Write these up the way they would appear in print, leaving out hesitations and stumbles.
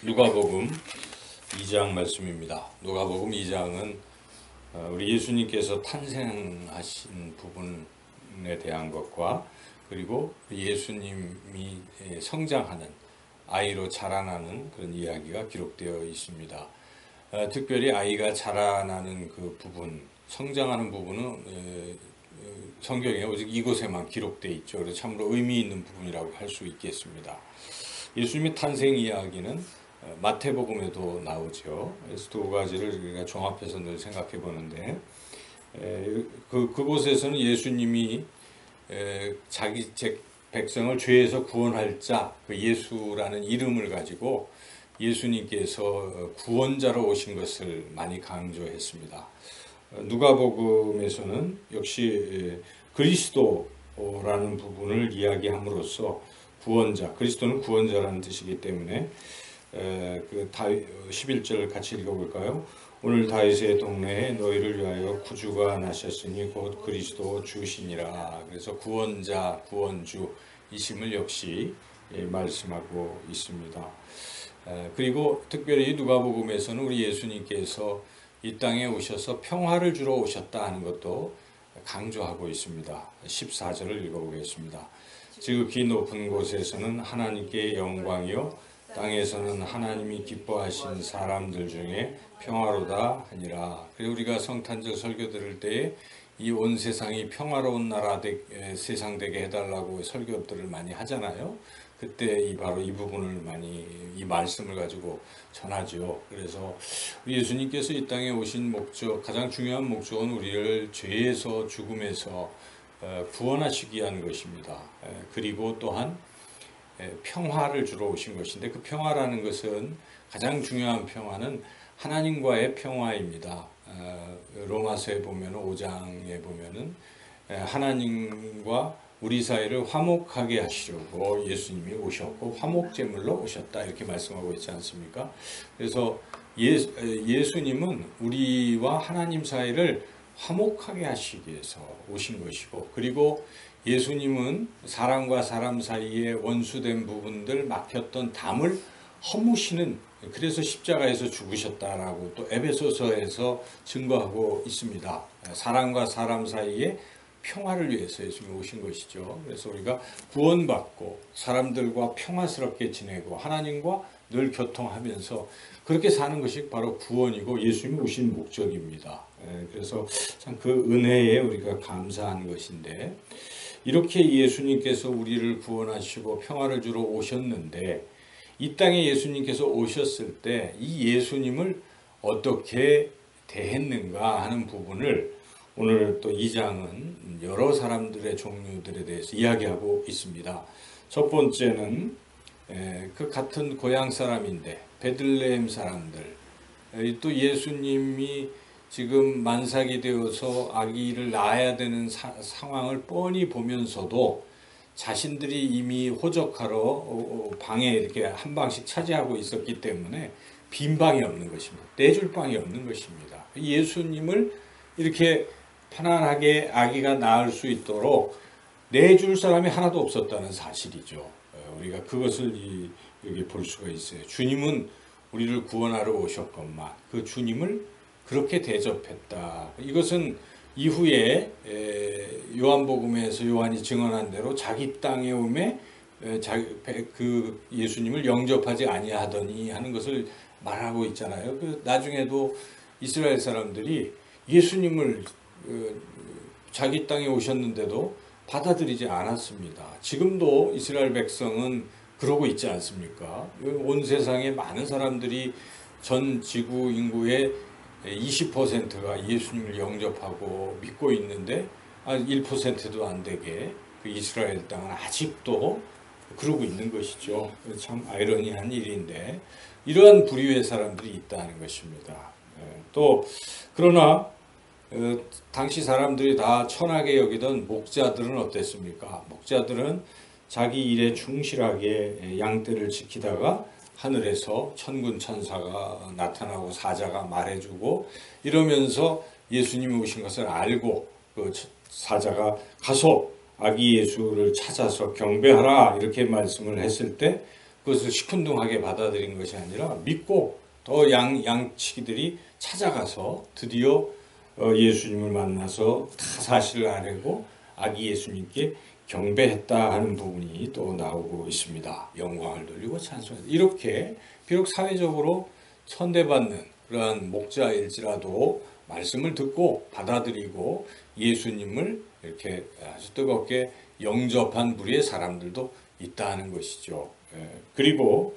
누가복음 2장 말씀입니다. 누가복음 2장은 우리 예수님께서 탄생하신 부분에 대한 것과 그리고 예수님이 성장하는 아이로 자라나는 그런 이야기가 기록되어 있습니다. 특별히 아이가 자라나는 그 부분, 성장하는 부분은 성경에 오직 이곳에만 기록되어 있죠. 그래서 참으로 의미 있는 부분이라고 할 수 있겠습니다. 예수님의 탄생 이야기는 마태복음에도 나오죠. 그래서 두 가지를 우리가 종합해서 늘 생각해 보는데, 그곳에서는 예수님이 자기 백성을 죄에서 구원할 자, 그 예수라는 이름을 가지고 예수님께서 구원자로 오신 것을 많이 강조했습니다. 누가복음에서는 역시 그리스도라는 부분을 이야기함으로써 구원자, 그리스도는 구원자라는 뜻이기 때문에 11절 같이 읽어볼까요? 오늘 다윗의 동네에 너희를 위하여 구주가 나셨으니 곧 그리스도 주시니라. 그래서 구원자, 구원주 이심을 역시 말씀하고 있습니다. 그리고 특별히 누가복음에서는 우리 예수님께서 이 땅에 오셔서 평화를 주러 오셨다 하는 것도 강조하고 있습니다. 14절을 읽어보겠습니다. 지극히 높은 곳에서는 하나님께 영광이요 땅에서는 하나님이 기뻐하신 사람들 중에 평화로다 하니라. 그리고 우리가 성탄절 설교 들을 때에 이 온 세상이 평화로운 나라 세상 되게 해달라고 설교들을 많이 하잖아요. 그때 바로 이 부분을 많이 이 말씀을 가지고 전하죠. 그래서 예수님께서 이 땅에 오신 목적, 가장 중요한 목적은 우리를 죄에서 죽음에서 구원하시기 위한 것입니다. 그리고 또한 평화를 주러 오신 것인데, 그 평화라는 것은 가장 중요한 평화는 하나님과의 평화입니다. 로마서에 보면 5장에 보면은 하나님과 우리 사이를 화목하게 하시려고 예수님이 오셨고 화목제물로 오셨다 이렇게 말씀하고 있지 않습니까? 그래서 예수님은 우리와 하나님 사이를 화목하게 하시기 위해서 오신 것이고, 그리고 예수님은 사람과 사람 사이에 원수된 부분들, 막혔던 담을 허무시는, 그래서 십자가에서 죽으셨다라고 또 에베소서에서 증거하고 있습니다. 사람과 사람 사이에 평화를 위해서 예수님이 오신 것이죠. 그래서 우리가 구원받고 사람들과 평화스럽게 지내고 하나님과 늘 교통하면서 그렇게 사는 것이 바로 구원이고 예수님이 오신 목적입니다. 그래서 참 그 은혜에 우리가 감사한 것인데, 이렇게 예수님께서 우리를 구원하시고 평화를 주러 오셨는데, 이 땅에 예수님께서 오셨을 때 이 예수님을 어떻게 대했는가 하는 부분을 오늘 또 2장은 여러 사람들의 종류들에 대해서 이야기하고 있습니다. 첫 번째는 그 같은 고향 사람인데 베들레헴 사람들, 또 예수님이 지금 만삭이 되어서 아기를 낳아야 되는 상황을 뻔히 보면서도 자신들이 이미 호적하러 방에 이렇게 한 방씩 차지하고 있었기 때문에 빈 방이 없는 것입니다. 떼줄 방이 없는 것입니다. 예수님을 이렇게 편안하게 아기가 낳을 수 있도록 내줄 사람이 하나도 없었다는 사실이죠. 우리가 그것을 여기 볼 수가 있어요. 주님은 우리를 구원하러 오셨건만 그 주님을 그렇게 대접했다. 이것은 이후에 요한복음에서 요한이 증언한 대로 자기 땅에 오매 그 예수님을 영접하지 아니하더니 하는 것을 말하고 있잖아요. 나중에도 이스라엘 사람들이 예수님을 자기 땅에 오셨는데도 받아들이지 않았습니다. 지금도 이스라엘 백성은 그러고 있지 않습니까? 온 세상에 많은 사람들이 전 지구 인구의 20%가 예수님을 영접하고 믿고 있는데 1%도 안 되게 그 이스라엘 땅은 아직도 그러고 있는 것이죠. 참 아이러니한 일인데 이러한 부류의 사람들이 있다는 것입니다. 또 그러나 당시 사람들이 다 천하게 여기던 목자들은 어땠습니까? 목자들은 자기 일에 충실하게 양떼를 지키다가 하늘에서 천군 천사가 나타나고 사자가 말해주고 이러면서 예수님이 오신 것을 알고 그 사자가 가서 아기 예수를 찾아서 경배하라 이렇게 말씀을 했을 때 그것을 시큰둥하게 받아들인 것이 아니라 믿고 더 양치기들이 찾아가서 드디어 예수님을 만나서 다 사실을 알고 아기 예수님께 경배했다 하는 부분이 또 나오고 있습니다. 영광을 돌리고 찬송했다. 이렇게 비록 사회적으로 천대받는 그러한 목자일지라도 말씀을 듣고 받아들이고 예수님을 이렇게 아주 뜨겁게 영접한 무리의 사람들도 있다는 것이죠. 그리고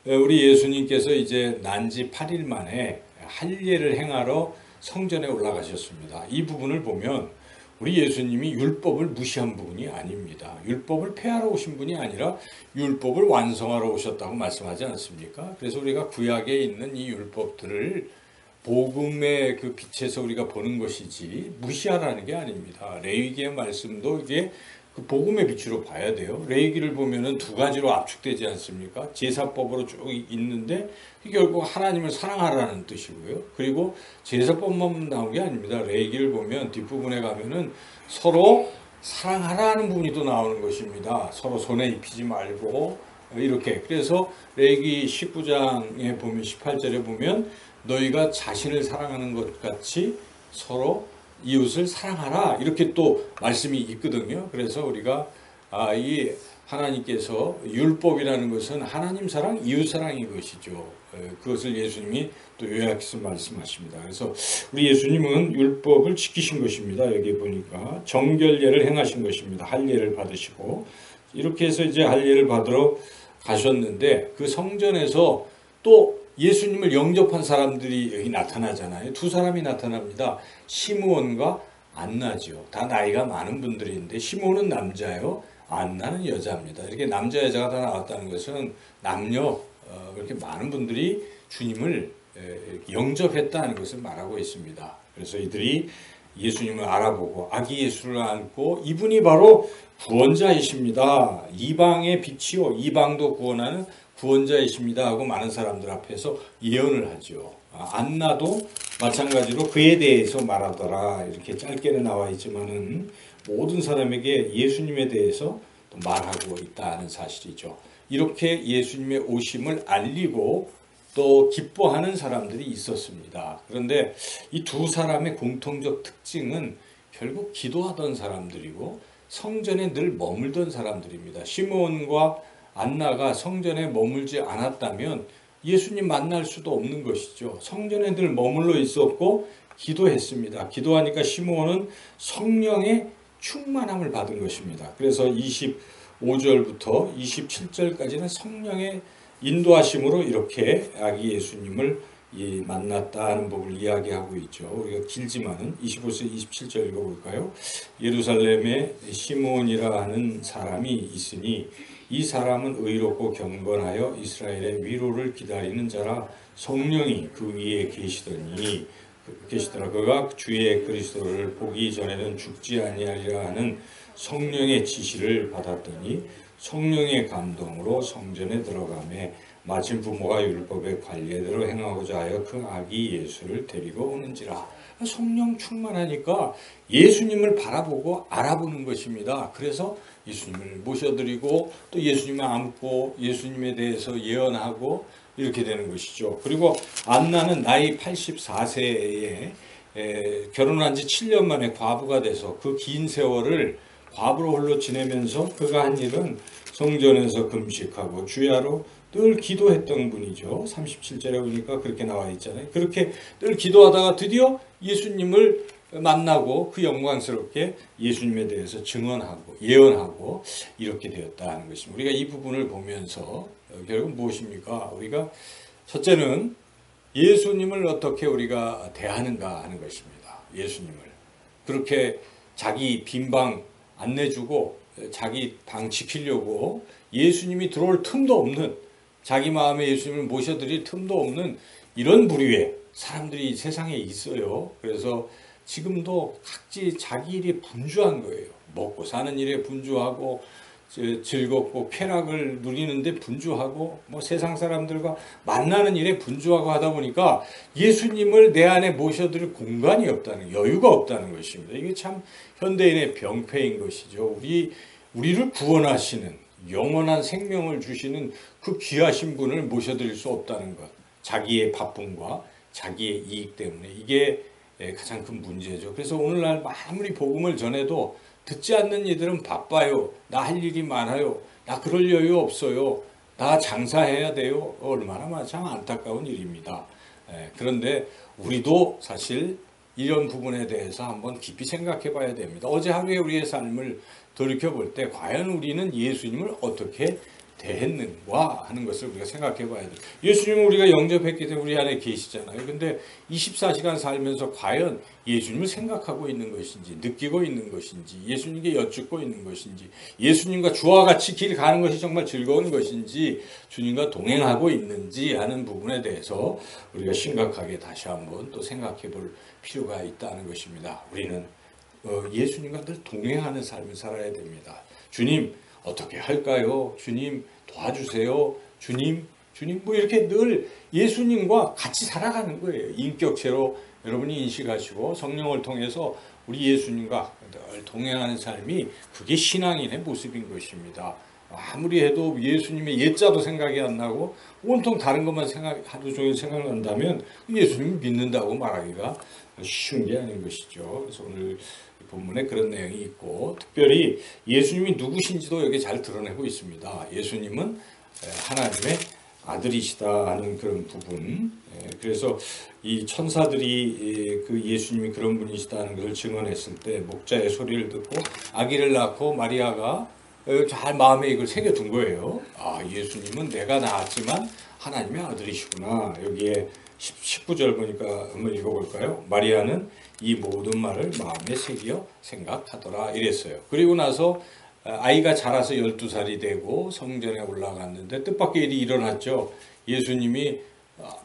우리 예수님께서 이제 난지 8일 만에 할례를 행하러 성전에 올라가셨습니다. 이 부분을 보면 우리 예수님이 율법을 무시한 부분이 아닙니다. 율법을 폐하러 오신 분이 아니라 율법을 완성하러 오셨다고 말씀하지 않습니까? 그래서 우리가 구약에 있는 이 율법들을 복음의 그 빛에서 우리가 보는 것이지 무시하라는 게 아닙니다. 레위기의 말씀도 이게 그 복음의 빛으로 봐야 돼요. 레위기를 보면은 두 가지로 압축되지 않습니까? 제사법으로 쭉 있는데 결국 하나님을 사랑하라는 뜻이고요. 그리고 제사법만 나온 게 아닙니다. 레위기를 보면 뒷부분에 가면은 서로 사랑하라는 부분이 또 나오는 것입니다. 서로 손에 입히지 말고 이렇게. 그래서 레위기 19장에 보면 18절에 보면 너희가 자신을 사랑하는 것 같이 서로 이웃을 사랑하라 이렇게 또 말씀이 있거든요. 그래서 우리가 이 하나님께서 율법이라는 것은 하나님 사랑, 이웃 사랑인 것이죠. 그것을 예수님이 또 요약해서 말씀하십니다. 그래서 우리 예수님은 율법을 지키신 것입니다. 여기 보니까 정결례를 행하신 것입니다. 할례를 받으시고 이렇게 해서 이제 할례를 받으러 가셨는데 그 성전에서 또 예수님을 영접한 사람들이 여기 나타나잖아요. 두 사람이 나타납니다. 시므온과 안나죠. 다 나이가 많은 분들인데 시므온은 남자요. 안나는 여자입니다. 이렇게 남자 여자가 다 나왔다는 것은 남녀 그렇게 많은 분들이 주님을 영접했다는 것을 말하고 있습니다. 그래서 이들이 예수님을 알아보고 아기 예수를 안고 이분이 바로 구원자이십니다. 이방의 빛이요. 이방도 구원하는 구원자이십니다 하고 많은 사람들 앞에서 예언을 하죠. 안나도 마찬가지로 그에 대해서 말하더라. 이렇게 짧게는 나와 있지만은 모든 사람에게 예수님에 대해서 또 말하고 있다는 사실이죠. 이렇게 예수님의 오심을 알리고 또 기뻐하는 사람들이 있었습니다. 그런데 이 두 사람의 공통적 특징은 결국 기도하던 사람들이고 성전에 늘 머물던 사람들입니다. 시므온과 안나가 성전에 머물지 않았다면 예수님 만날 수도 없는 것이죠. 성전에 늘 머물러 있었고 기도했습니다. 기도하니까 시므온은 성령의 충만함을 받은 것입니다. 그래서 25절부터 27절까지는 성령의 인도하심으로 이렇게 아기 예수님을 만났다는 부분을 이야기하고 있죠. 우리가 길지만은 25절 27절 읽어볼까요? 예루살렘에 시므온이라 하는 사람이 있으니 이 사람은 의롭고 경건하여 이스라엘의 위로를 기다리는 자라 성령이 그 위에 계시더라. 그가 주의 그리스도를 보기 전에는 죽지 아니하리라 하는 성령의 지시를 받았더니 성령의 감동으로 성전에 들어가매 마침 부모가 율법의 관례대로 행하고자 하여 그 아기 예수를 데리고 오는지라. 성령 충만하니까 예수님을 바라보고 알아보는 것입니다. 그래서 예수님을 모셔드리고 또 예수님을 안고 예수님에 대해서 예언하고 이렇게 되는 것이죠. 그리고 안나는 나이 84세에 결혼한 지 7년 만에 과부가 돼서 그 긴 세월을 과부로 홀로 지내면서 그가 한 일은 성전에서 금식하고 주야로 늘 기도했던 분이죠. 37절에 보니까 그렇게 나와 있잖아요. 그렇게 늘 기도하다가 드디어 예수님을 만나고 그 영광스럽게 예수님에 대해서 증언하고 예언하고 이렇게 되었다는 것입니다. 우리가 이 부분을 보면서 결국 무엇입니까? 우리가 첫째는 예수님을 어떻게 우리가 대하는가 하는 것입니다. 예수님을 그렇게 자기 빈방 안 내주고 자기 방 지키려고 예수님이 들어올 틈도 없는 자기 마음에 예수님을 모셔드릴 틈도 없는 이런 부류의 사람들이 세상에 있어요. 그래서 지금도 각지 자기 일에 분주한 거예요. 먹고 사는 일에 분주하고 즐겁고 쾌락을 누리는데 분주하고 뭐 세상 사람들과 만나는 일에 분주하고 하다 보니까 예수님을 내 안에 모셔드릴 공간이 없다는 여유가 없다는 것입니다. 이게 참 현대인의 병폐인 것이죠. 우리를 구원하시는 영원한 생명을 주시는 그 귀하신 분을 모셔드릴 수 없다는 것. 자기의 바쁨과 자기의 이익 때문에 이게 가장 큰 문제죠. 그래서 오늘날 아무리 복음을 전해도 듣지 않는 이들은 바빠요. 나 할 일이 많아요. 나 그럴 여유 없어요. 나 장사해야 돼요. 얼마나 참 안타까운 일입니다. 그런데 우리도 사실 이런 부분에 대해서 한번 깊이 생각해 봐야 됩니다. 어제 하루에 우리의 삶을 돌이켜볼 때 과연 우리는 예수님을 어떻게 대했는가 하는 것을 우리가 생각해 봐야 돼요. 예수님을 우리가 영접했기 때문에 우리 안에 계시잖아요. 근데 24시간 살면서 과연 예수님을 생각하고 있는 것인지, 느끼고 있는 것인지, 예수님께 여쭙고 있는 것인지, 예수님과 주와 같이 길 가는 것이 정말 즐거운 것인지, 주님과 동행하고 있는지 하는 부분에 대해서 우리가 심각하게 다시 한번 또 생각해 볼 필요가 있다는 것입니다. 우리는 예수님과 늘 동행하는 삶을 살아야 됩니다. 주님 어떻게 할까요? 주님 도와주세요. 주님 뭐 이렇게 늘 예수님과 같이 살아가는 거예요. 인격체로 여러분이 인식하시고 성령을 통해서 우리 예수님과 늘 동행하는 삶이 그게 신앙인의 모습인 것입니다. 아무리 해도 예수님의 옛자도 생각이 안 나고 온통 다른 것만 하루 종일 생각난다면 예수님을 믿는다고 말하기가 쉬운 게 아닌 것이죠. 그래서 오늘 본문에 그런 내용이 있고 특별히 예수님이 누구신지도 여기 잘 드러내고 있습니다. 예수님은 하나님의 아들이시다 하는 그런 부분. 그래서 이 천사들이 그 예수님이 그런 분이시다는 것을 증언했을 때 목자의 소리를 듣고 아기를 낳고 마리아가 잘 마음에 이걸 새겨둔 거예요. 아, 예수님은 내가 낳았지만 하나님의 아들이시구나. 여기에 19절 보니까 한번 읽어볼까요? 마리아는 이 모든 말을 마음에 새겨 생각하더라 이랬어요. 그리고 나서 아이가 자라서 12살이 되고 성전에 올라갔는데 뜻밖의 일이 일어났죠. 예수님이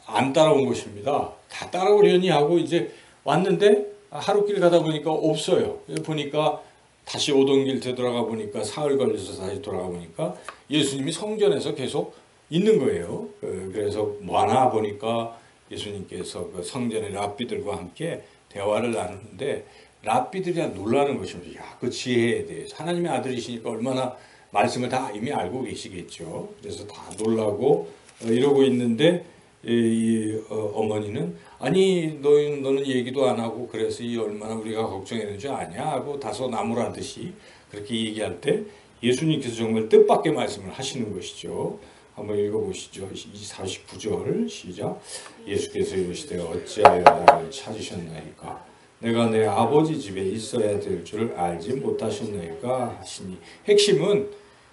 안 따라온 것입니다. 다 따라오려니 하고 이제 왔는데 하루길 가다 보니까 없어요. 보니까 다시 오던 길 되돌아가 보니까 사흘 걸려서 다시 돌아가 보니까 예수님이 성전에서 계속 있는 거예요. 그래서 뭐 하나 보니까 예수님께서 그 성전의 랍비들과 함께 대화를 나누는데 랍비들이 놀라는 것입니다. 야, 그 지혜에 대해서 하나님의 아들이시니까 얼마나 말씀을 다 이미 알고 계시겠죠. 그래서 다 놀라고 이러고 있는데 이 어머니는 아니 너는 얘기도 안 하고 그래서 이 얼마나 우리가 걱정했는 줄 아냐 하고 다소 나무라듯이 그렇게 얘기할 때 예수님께서 정말 뜻밖의 말씀을 하시는 것이죠. 한번 읽어보시죠. 49절 시작. 예수께서 이르시되 어찌하여 나를 찾으셨나이까? 내가 내 아버지 집에 있어야 될 줄 알지 못하셨나이까? 하시니 핵심은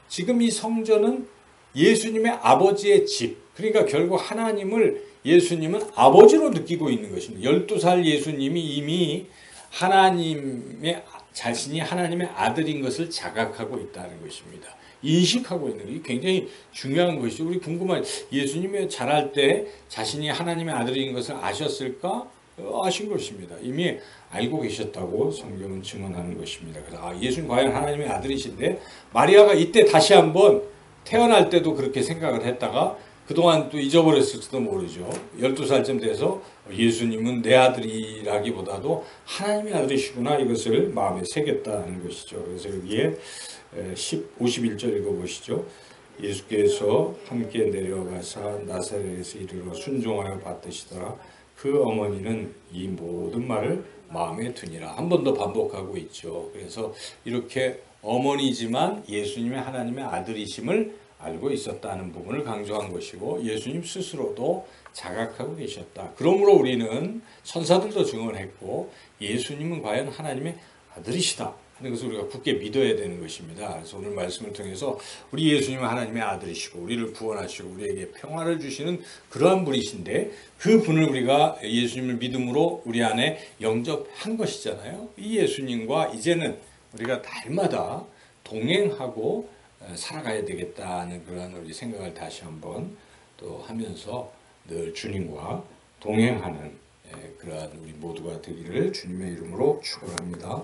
지금 이 성전은 예수님의 아버지의 집. 그러니까 결국 하나님을 예수님은 아버지로 느끼고 있는 것입니다. 12살 예수님이 이미 자신이 하나님의 아들인 것을 자각하고 있다는 것입니다. 인식하고 있는 게 굉장히 중요한 것이죠. 우리 궁금한 예수님이 자랄 때 자신이 하나님의 아들인 것을 아셨을까? 아신 것입니다. 이미 알고 계셨다고 성경은 증언하는 것입니다. 그래서 예수님 과연 하나님의 아들이신데 마리아가 이때 다시 한번 태어날 때도 그렇게 생각을 했다가 그동안 또 잊어버렸을지도 모르죠. 12살쯤 돼서 예수님은 내 아들이라기보다도 하나님의 아들이시구나 이것을 마음에 새겼다는 것이죠. 그래서 여기에 51절 읽어보시죠. 예수께서 함께 내려가사 나사렛에서 이르러 순종하여 받으시더라. 그 어머니는 이 모든 말을 마음에 두니라. 한 번 더 반복하고 있죠. 그래서 이렇게 어머니지만 예수님의 하나님의 아들이심을 알고 있었다는 부분을 강조한 것이고 예수님 스스로도 자각하고 계셨다. 그러므로 우리는 천사들도 증언했고 예수님은 과연 하나님의 아들이시다 하는 것을 우리가 굳게 믿어야 되는 것입니다. 그래서 오늘 말씀을 통해서 우리 예수님은 하나님의 아들이시고 우리를 구원하시고 우리에게 평화를 주시는 그러한 분이신데 그 분을 우리가 예수님을 믿음으로 우리 안에 영접한 것이잖아요. 이 예수님과 이제는 우리가 날마다 동행하고 살아가야 되겠다는 그런 우리 생각을 다시 한번 또 하면서 늘 주님과 동행하는 그러한 우리 모두가 되기를 주님의 이름으로 축원합니다.